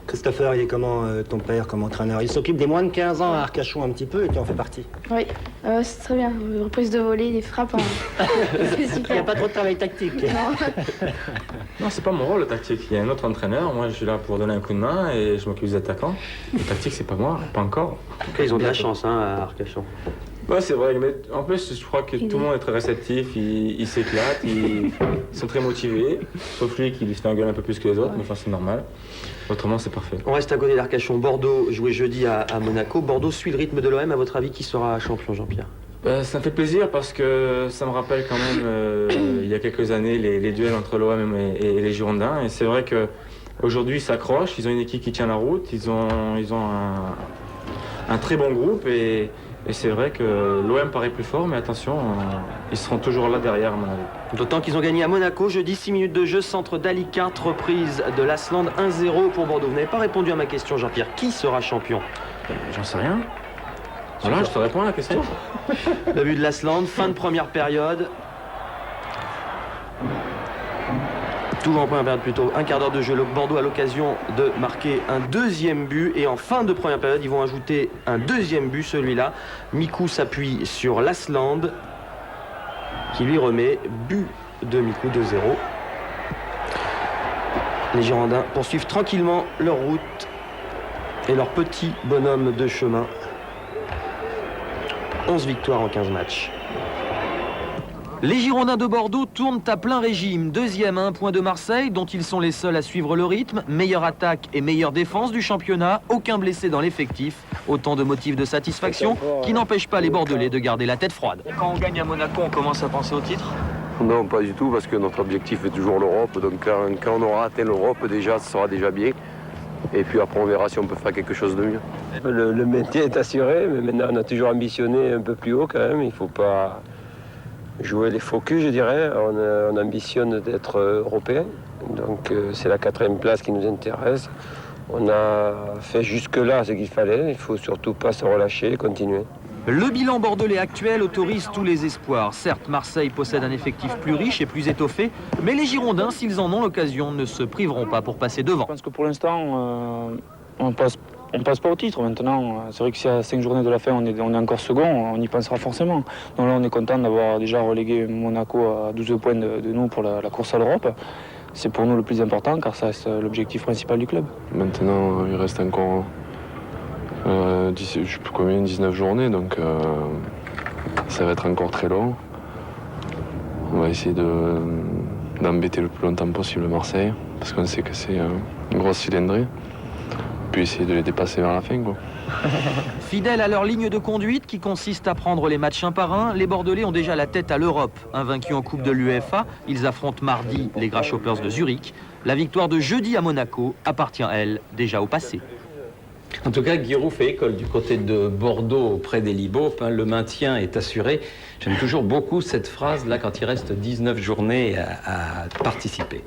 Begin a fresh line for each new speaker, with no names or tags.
Christopher, il est comment ton père comme entraîneur? Il s'occupe des moins de 15 ans à Arcachon un petit peu et tu en fais partie.
Oui, c'est très bien. Reprise de volée, des frappes. C'est
Il n'y a
super.
pas trop de travail tactique.
Non.
Non, c'est pas mon rôle le tactique. Il y a un autre entraîneur. Moi, je suis là pour donner un coup de main et je m'occupe des attaquants. Le tactique, c'est pas moi, pas encore.
En tout cas, ils ont de la chance à Arcachon.
Ouais, c'est vrai. Mais en plus, je crois que tout le monde est très réceptif. Ils s'éclatent. Ils sont très motivés. Sauf lui qui se fait engueuler un peu plus que les autres, mais enfin, c'est normal. Autrement, c'est parfait.
On reste à côté d'Arcachon. Bordeaux jouait jeudi à Monaco. Bordeaux suit le rythme de l'OM. À votre avis, qui sera champion, Jean-Pierre?
Ça me fait plaisir parce que ça me rappelle quand même, il y a quelques années, les duels entre l'OM et les Girondins. Et c'est vrai qu'aujourd'hui, ils s'accrochent. Ils ont une équipe qui tient la route. Ils ont un très bon groupe. Et c'est vrai que l'OM paraît plus fort, mais attention, ils seront toujours là derrière, à mon avis.
D'autant qu'ils ont gagné à Monaco. Jeudi, 6 minutes de jeu, centre d'Alicante, reprise de l'Asland, 1-0 pour Bordeaux. Vous n'avez pas répondu à ma question, Jean-Pierre. Qui sera champion?
J'en sais rien. Voilà, je te réponds à la question.
Le but de l'Asland, fin de première période. Toujours en première période plutôt, un quart d'heure de jeu. Le Bordeaux a l'occasion de marquer un deuxième but. Et en fin de première période, ils vont ajouter un deuxième but, celui-là. Mikou s'appuie sur l'Asland, qui lui remet but de Mikou, 2-0. Les Girondins poursuivent tranquillement leur route et leur petit bonhomme de chemin. 11 victoires en 15 matchs. Les Girondins de Bordeaux tournent à plein régime. Deuxième à 1 point de Marseille, dont ils sont les seuls à suivre le rythme. Meilleure attaque et meilleure défense du championnat. Aucun blessé dans l'effectif. Autant de motifs de satisfaction qui n'empêchent pas les Bordelais de garder la tête froide.
Quand on gagne à Monaco, on commence à penser au titre?
Non, pas du tout, parce que notre objectif est toujours l'Europe. Donc quand on aura atteint l'Europe, déjà, ce sera déjà bien. Et puis après, on verra si on peut faire quelque chose de mieux.
Le maintien est assuré, mais maintenant, on a toujours ambitionné un peu plus haut quand même. Il ne faut pas jouer les faux culs, je dirais. On ambitionne d'être européen. Donc c'est la 4e place qui nous intéresse. On a fait jusque-là ce qu'il fallait. Il ne faut surtout pas se relâcher et continuer.
Le bilan bordelais actuel autorise tous les espoirs. Certes, Marseille possède un effectif plus riche et plus étoffé, mais les Girondins, s'ils en ont l'occasion, ne se priveront pas pour passer devant.
Je pense que pour l'instant, on passe pas au titre maintenant. C'est vrai que si à 5 journées de la fin, on est encore second, on y pensera forcément. Donc là, on est content d'avoir déjà relégué Monaco à 12 points de nous pour la course à l'Europe. C'est pour nous le plus important, car ça reste l'objectif principal du club.
Maintenant, il reste encore, je sais plus combien, 19 journées, donc ça va être encore très long. On va essayer d'embêter le plus longtemps possible Marseille, parce qu'on sait que c'est une grosse cylindrée. Puis essayer de les dépasser vers la fin, quoi.
Fidèles à leur ligne de conduite qui consiste à prendre les matchs un par un, les Bordelais ont déjà la tête à l'Europe. Invaincus en Coupe de l'UEFA, ils affrontent mardi les Grasshoppers de Zurich. La victoire de jeudi à Monaco appartient, elle, déjà au passé.
En tout cas, Giroud fait école du côté de Bordeaux auprès des Libopes. Le maintien est assuré. J'aime toujours beaucoup cette phrase là quand il reste 19 journées à participer.